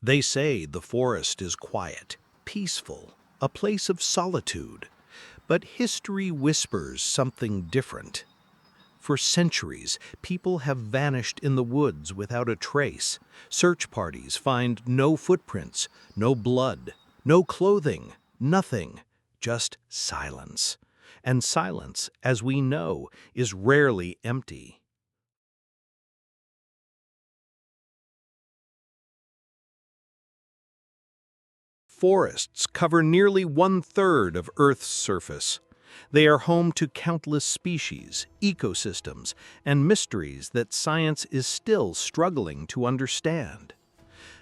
They say the forest is quiet, peaceful, a place of solitude. But history whispers something different. For centuries, people have vanished in the woods without a trace. Search parties find no footprints, no blood, no clothing, nothing, just silence. And silence, as we know, is rarely empty. Forests cover nearly one-third of Earth's surface. They are home to countless species, ecosystems, and mysteries that science is still struggling to understand.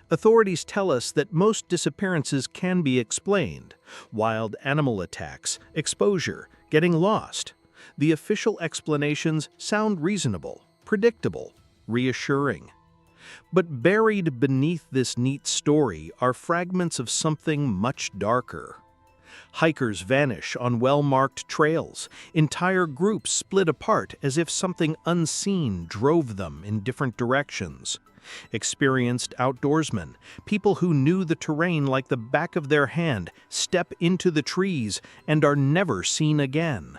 Authorities tell us that most disappearances can be explained: wild animal attacks, exposure, getting lost. The official explanations sound reasonable, predictable, reassuring. But buried beneath this neat story are fragments of something much darker. Hikers vanish on well-marked trails. Entire groups split apart as if something unseen drove them in different directions. Experienced outdoorsmen, people who knew the terrain like the back of their hand, step into the trees and are never seen again.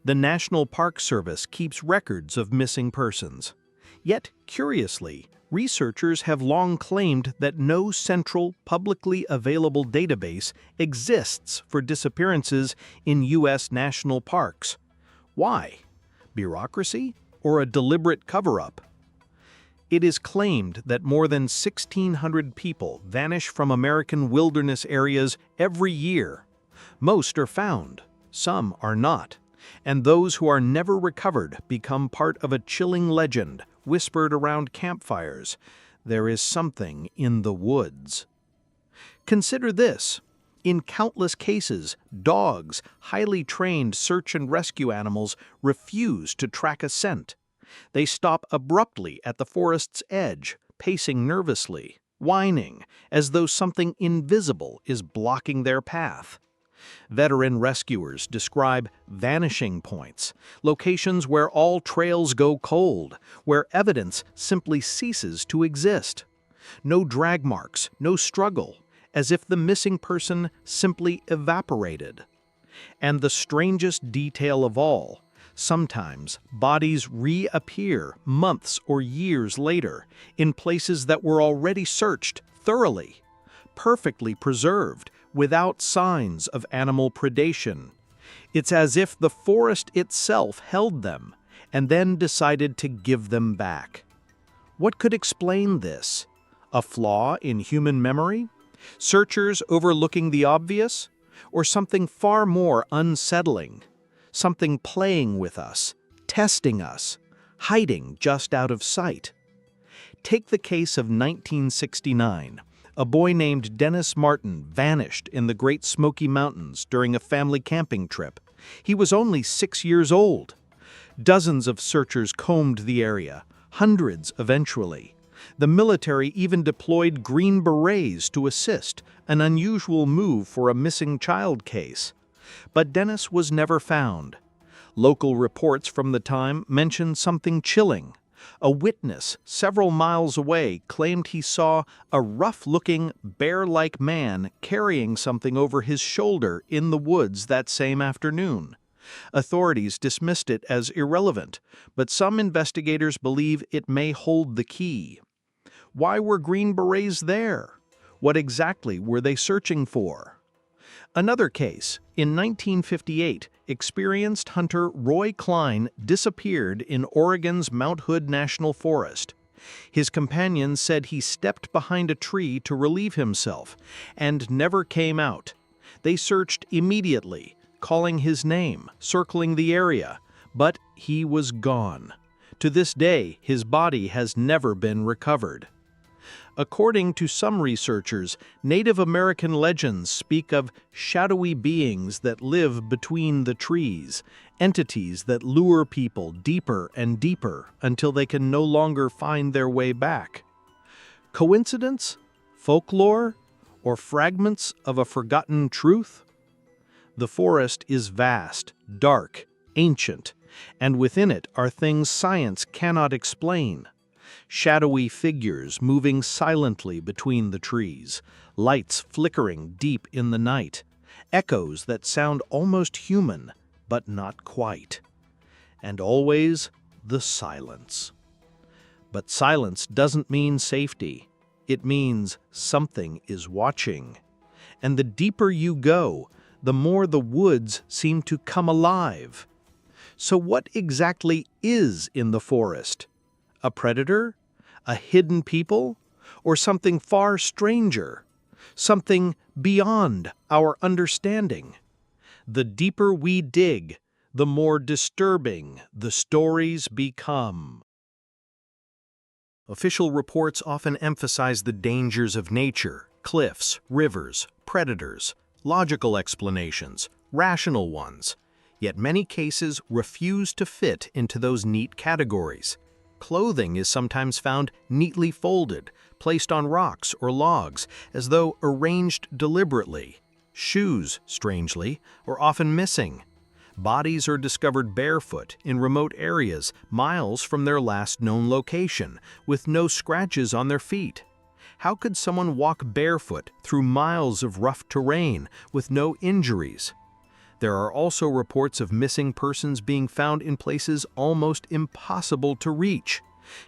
The National Park Service keeps records of missing persons. Yet, curiously, researchers have long claimed that no central, publicly available database exists for disappearances in U.S. national parks. Why? Bureaucracy or a deliberate cover-up? It is claimed that more than 1,600 people vanish from American wilderness areas every year. Most are found, some are not, and those who are never recovered become part of a chilling legend whispered around campfires. There is something in the woods. Consider this. In countless cases, dogs, highly trained search and rescue animals, refuse to track a scent. They stop abruptly at the forest's edge, pacing nervously, whining, as though something invisible is blocking their path. Veteran rescuers describe vanishing points, locations where all trails go cold, where evidence simply ceases to exist. No drag marks, no struggle, as if the missing person simply evaporated. And the strangest detail of all, sometimes bodies reappear months or years later in places that were already searched thoroughly, perfectly preserved, without signs of animal predation. It's as if the forest itself held them and then decided to give them back. What could explain this? A flaw in human memory? Searchers overlooking the obvious? Or something far more unsettling? Something playing with us, testing us, hiding just out of sight? Take the case of 1969. A boy named Dennis Martin vanished in the Great Smoky Mountains during a family camping trip. He was only 6 years old. Dozens of searchers combed the area, hundreds eventually. The military even deployed Green Berets to assist, an unusual move for a missing child case. But Dennis was never found. Local reports from the time mentioned something chilling. A witness several miles away claimed he saw a rough-looking, bear-like man carrying something over his shoulder in the woods that same afternoon. Authorities dismissed it as irrelevant, but some investigators believe it may hold the key. Why were Green Berets there? What exactly were they searching for? Another case, in 1958, experienced hunter Roy Klein disappeared in Oregon's Mount Hood National Forest. His companions said he stepped behind a tree to relieve himself and never came out. They searched immediately, calling his name, circling the area, but he was gone. To this day, his body has never been recovered. According to some researchers, Native American legends speak of shadowy beings that live between the trees, entities that lure people deeper and deeper until they can no longer find their way back. Coincidence? Folklore? Or fragments of a forgotten truth? The forest is vast, dark, ancient, and within it are things science cannot explain. shadowy figures moving silently between the trees, lights flickering deep in the night, echoes that sound almost human, but not quite. And always the silence. But silence doesn't mean safety. It means something is watching. And the deeper you go, the more the woods seem to come alive. So what exactly is in the forest? A predator? A hidden people? Or something far stranger? Something beyond our understanding? The deeper we dig, the more disturbing the stories become. Official reports often emphasize the dangers of nature, cliffs, rivers, predators, logical explanations, rational ones. Yet many cases refuse to fit into those neat categories. Clothing is sometimes found neatly folded, placed on rocks or logs, as though arranged deliberately. Shoes, strangely, are often missing. Bodies are discovered barefoot in remote areas, miles from their last known location, with no scratches on their feet. How could someone walk barefoot through miles of rough terrain with no injuries? There are also reports of missing persons being found in places almost impossible to reach.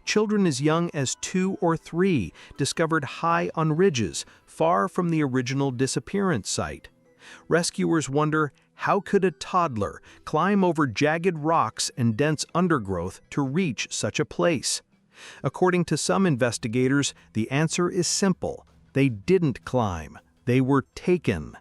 Children as young as 2 or 3 discovered high on ridges, far from the original disappearance site. Rescuers wonder, how could a toddler climb over jagged rocks and dense undergrowth to reach such a place? According to some investigators, the answer is simple. They didn't climb. They were taken.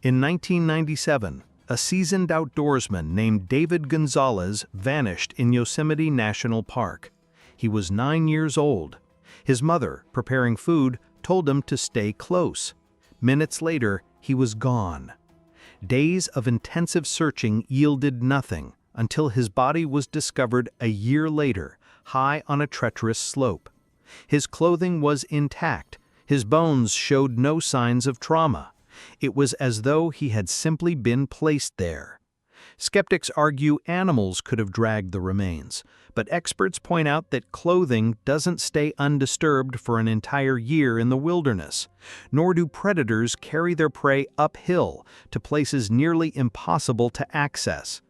In 1997, a seasoned outdoorsman named David Gonzalez vanished in Yosemite National Park. He was 9 years old. His mother, preparing food, told him to stay close. Minutes later, he was gone. Days of intensive searching yielded nothing until his body was discovered a year later, high on a treacherous slope. His clothing was intact. His bones showed no signs of trauma. It was as though he had simply been placed there. Skeptics argue animals could have dragged the remains, but experts point out that clothing doesn't stay undisturbed for an entire year in the wilderness, nor do predators carry their prey uphill to places nearly impossible to access.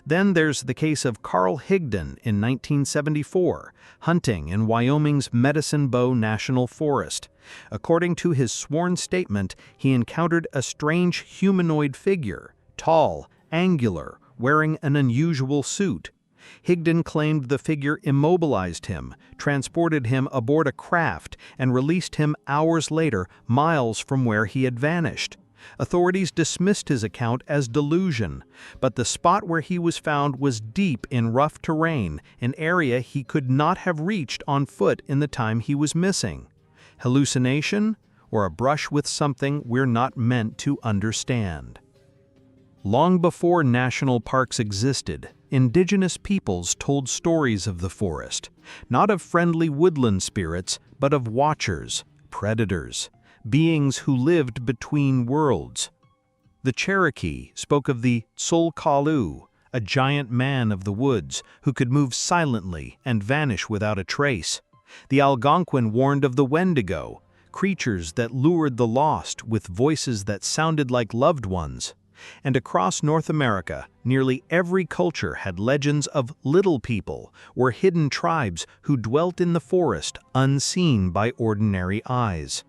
Then there's the case of Carl Higdon in 1974, hunting in Wyoming's Medicine Bow National Forest. According to his sworn statement, he encountered a strange humanoid figure, tall, angular, wearing an unusual suit. Higdon claimed the figure immobilized him, transported him aboard a craft, and released him hours later, miles from where he had vanished. Authorities dismissed his account as delusion, but the spot where he was found was deep in rough terrain, an area he could not have reached on foot in the time he was missing. Hallucination, or a brush with something we're not meant to understand? Long before national parks existed, indigenous peoples told stories of the forest, not of friendly woodland spirits, but of watchers, predators, beings who lived between worlds. The Cherokee spoke of the Tsolkalu, a giant man of the woods who could move silently and vanish without a trace. The Algonquin warned of the Wendigo, creatures that lured the lost with voices that sounded like loved ones. And across North America, nearly every culture had legends of little people or hidden tribes who dwelt in the forest unseen by ordinary eyes.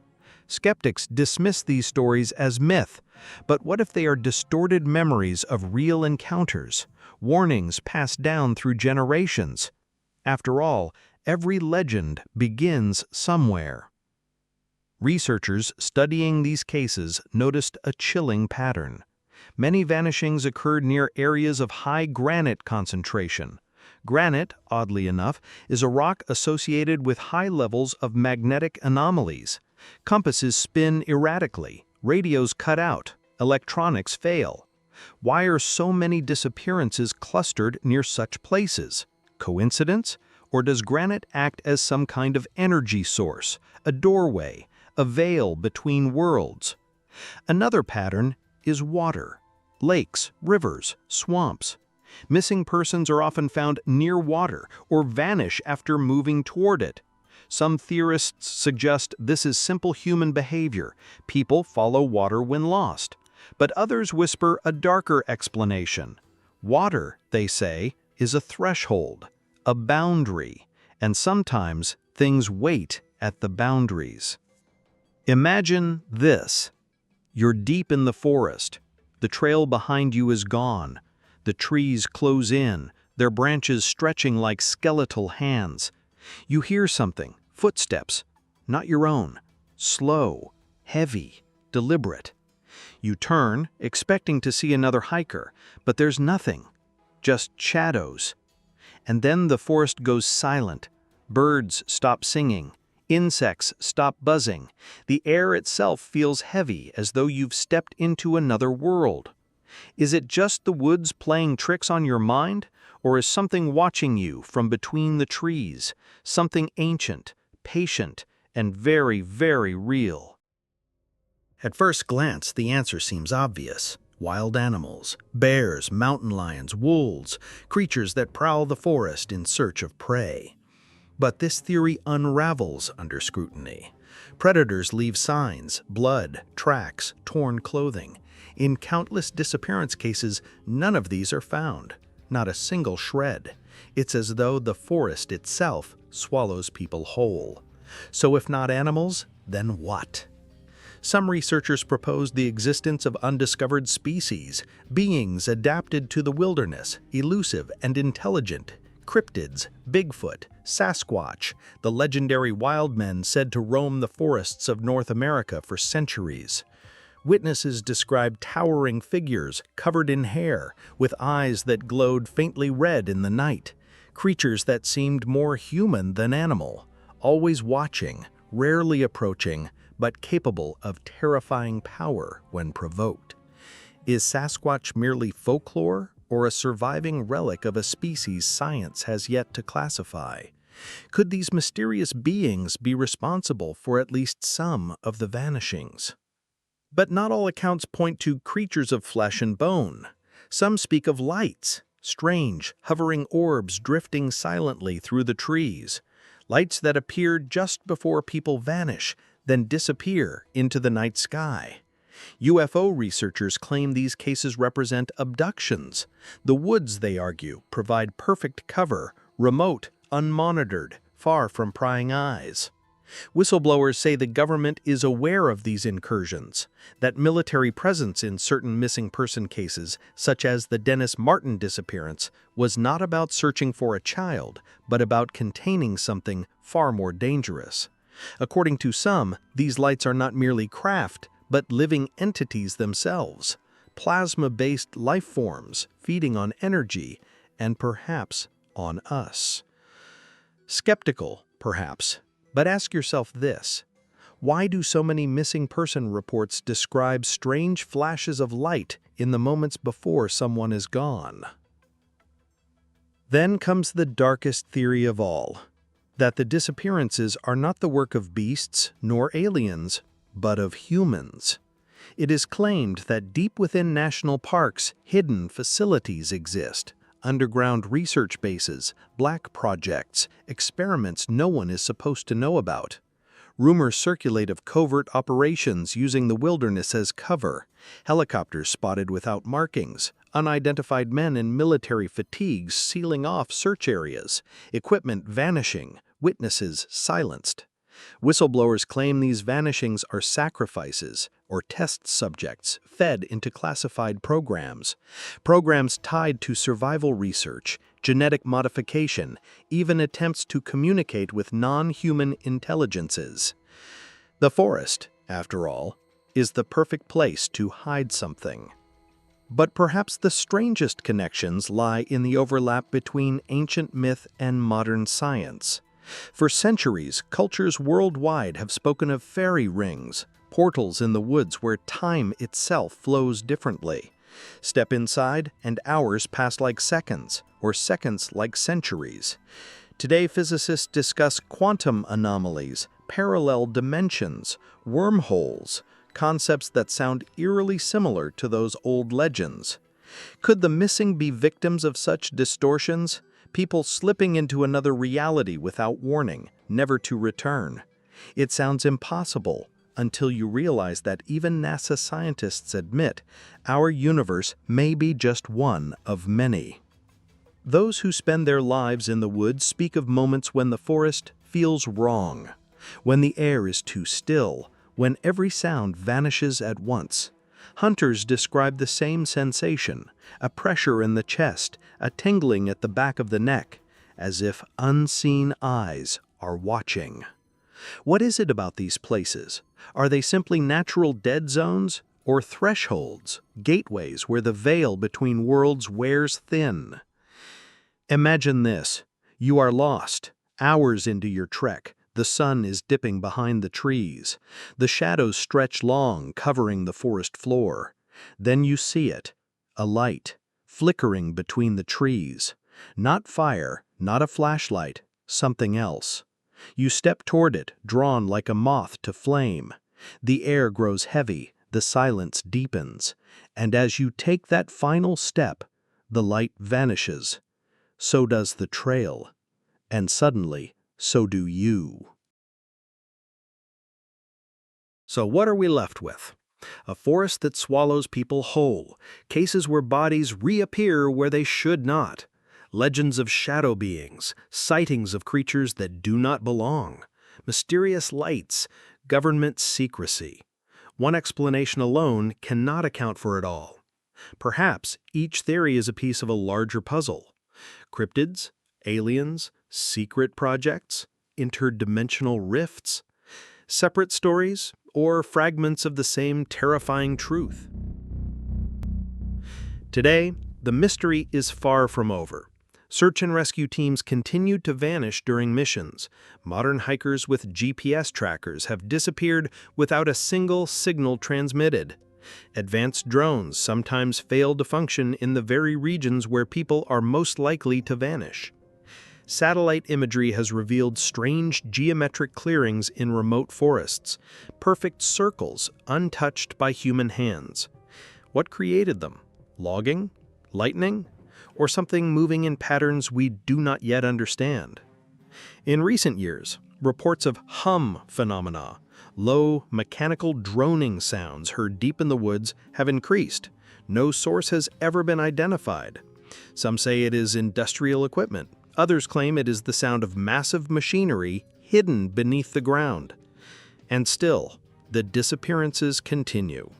Skeptics dismiss these stories as myth, but what if they are distorted memories of real encounters, warnings passed down through generations? After all, every legend begins somewhere. Researchers studying these cases noticed a chilling pattern. Many vanishings occurred near areas of high granite concentration. Granite, oddly enough, is a rock associated with high levels of magnetic anomalies. Compasses spin erratically, radios cut out, electronics fail. Why are so many disappearances clustered near such places? Coincidence? Or does granite act as some kind of energy source, a doorway, a veil between worlds? Another pattern is water. Lakes, rivers, swamps. Missing persons are often found near water or vanish after moving toward it. Some theorists suggest this is simple human behavior. People follow water when lost. But others whisper a darker explanation. Water, they say, is a threshold, a boundary, and sometimes things wait at the boundaries. Imagine this. You're deep in the forest. The trail behind you is gone. The trees close in, their branches stretching like skeletal hands. You hear something, footsteps, not your own, slow, heavy, deliberate. You turn, expecting to see another hiker, but there's nothing, just shadows. And then the forest goes silent. Birds stop singing. Insects stop buzzing. The air itself feels heavy, as though you've stepped into another world. Is it just the woods playing tricks on your mind, or is something watching you from between the trees, something ancient, patient, and very, very real? At first glance, the answer seems obvious. Wild animals, bears, mountain lions, wolves, creatures that prowl the forest in search of prey. But this theory unravels under scrutiny. Predators leave signs, blood, tracks, torn clothing. In countless disappearance cases, none of these are found, not a single shred. It's as though the forest itself swallows people whole. So if not animals, then what? Some researchers propose the existence of undiscovered species, beings adapted to the wilderness, elusive and intelligent. Cryptids, Bigfoot, Sasquatch, the legendary wild men said to roam the forests of North America for centuries. Witnesses described towering figures covered in hair, with eyes that glowed faintly red in the night. Creatures that seemed more human than animal, always watching, rarely approaching, but capable of terrifying power when provoked. Is Sasquatch merely folklore, or a surviving relic of a species science has yet to classify? Could these mysterious beings be responsible for at least some of the vanishings? But not all accounts point to creatures of flesh and bone. Some speak of lights, strange, hovering orbs drifting silently through the trees. Lights that appear just before people vanish, then disappear into the night sky. UFO researchers claim these cases represent abductions. The woods, they argue, provide perfect cover, remote, unmonitored, far from prying eyes. Whistleblowers say the government is aware of these incursions, that military presence in certain missing person cases, such as the Dennis Martin disappearance, was not about searching for a child, but about containing something far more dangerous. According to some, these lights are not merely craft, but living entities themselves, plasma-based life forms feeding on energy and perhaps on us. Skeptical, perhaps, but ask yourself this: why do so many missing person reports describe strange flashes of light in the moments before someone is gone? Then comes the darkest theory of all, that the disappearances are not the work of beasts nor aliens, but of humans. It is claimed that deep within national parks, hidden facilities exist, underground research bases, black projects, experiments no one is supposed to know about. Rumors circulate of covert operations using the wilderness as cover, helicopters spotted without markings, unidentified men in military fatigues sealing off search areas, equipment vanishing, witnesses silenced. Whistleblowers claim these vanishings are sacrifices or test subjects fed into classified programs tied to survival research, genetic modification, even attempts to communicate with non-human intelligences. The forest, after all, is the perfect place to hide something. But perhaps the strangest connections lie in the overlap between ancient myth and modern science. For centuries, cultures worldwide have spoken of fairy rings, portals in the woods where time itself flows differently. Step inside, and hours pass like seconds, or seconds like centuries. Today, physicists discuss quantum anomalies, parallel dimensions, wormholes, concepts that sound eerily similar to those old legends. Could the missing be victims of such distortions? People slipping into another reality without warning, never to return. It sounds impossible until you realize that even NASA scientists admit our universe may be just one of many. Those who spend their lives in the woods speak of moments when the forest feels wrong, when the air is too still, when every sound vanishes at once. Hunters describe the same sensation, a pressure in the chest, a tingling at the back of the neck, as if unseen eyes are watching. What is it about these places? Are they simply natural dead zones, or thresholds, gateways where the veil between worlds wears thin? Imagine this. You are lost, hours into your trek. The sun is dipping behind the trees. The shadows stretch long, covering the forest floor. Then you see it, a light, flickering between the trees. Not fire, not a flashlight, something else. You step toward it, drawn like a moth to flame. The air grows heavy, the silence deepens, and as you take that final step, the light vanishes. So does the trail, and suddenly, so do you. So what are we left with? A forest that swallows people whole, cases where bodies reappear where they should not, legends of shadow beings, sightings of creatures that do not belong, mysterious lights, government secrecy. One explanation alone cannot account for it all. Perhaps each theory is a piece of a larger puzzle. Cryptids, aliens, secret projects, interdimensional rifts, separate stories, or fragments of the same terrifying truth. Today, the mystery is far from over. Search and rescue teams continue to vanish during missions. Modern hikers with GPS trackers have disappeared without a single signal transmitted. Advanced drones sometimes fail to function in the very regions where people are most likely to vanish. Satellite imagery has revealed strange geometric clearings in remote forests, perfect circles untouched by human hands. What created them? Logging? Lightning? Or something moving in patterns we do not yet understand? In recent years, reports of hum phenomena, low, mechanical droning sounds heard deep in the woods, have increased. No source has ever been identified. Some say it is industrial equipment. Others claim it is the sound of massive machinery hidden beneath the ground. And still, the disappearances continue.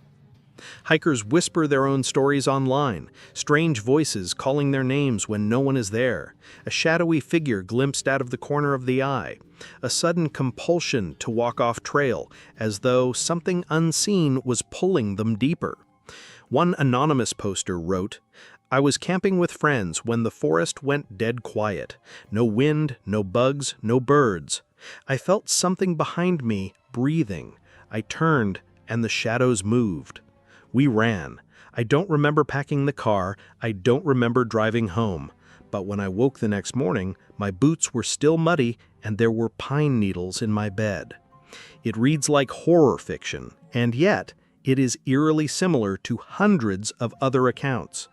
Hikers whisper their own stories online, strange voices calling their names when no one is there, a shadowy figure glimpsed out of the corner of the eye, a sudden compulsion to walk off trail, as though something unseen was pulling them deeper. One anonymous poster wrote, "I was camping with friends when the forest went dead quiet. No wind, no bugs, no birds. I felt something behind me breathing. I turned and the shadows moved. We ran. I don't remember packing the car. I don't remember driving home. But when I woke the next morning, my boots were still muddy and there were pine needles in my bed." It reads like horror fiction, and yet it is eerily similar to hundreds of other accounts.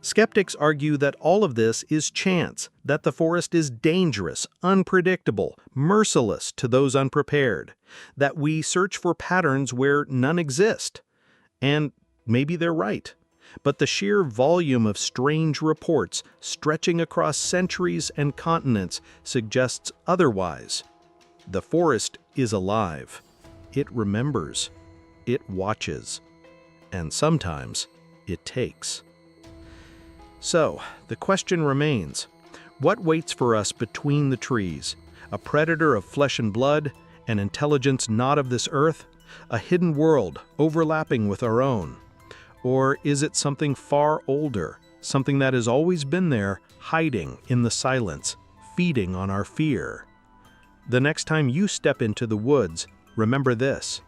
Skeptics argue that all of this is chance, that the forest is dangerous, unpredictable, merciless to those unprepared, that we search for patterns where none exist. And maybe they're right. But the sheer volume of strange reports stretching across centuries and continents suggests otherwise. The forest is alive. It remembers. It watches. And sometimes it takes. So, the question remains, what waits for us between the trees? A predator of flesh and blood, an intelligence not of this earth, a hidden world overlapping with our own? Or is it something far older, something that has always been there, hiding in the silence, feeding on our fear? The next time you step into the woods, remember this.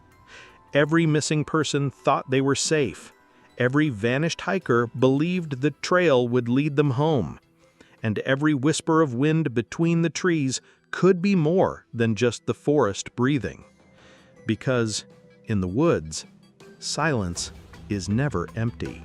Every missing person thought they were safe. Every vanished hiker believed the trail would lead them home. And every whisper of wind between the trees could be more than just the forest breathing. Because in the woods, silence is never empty.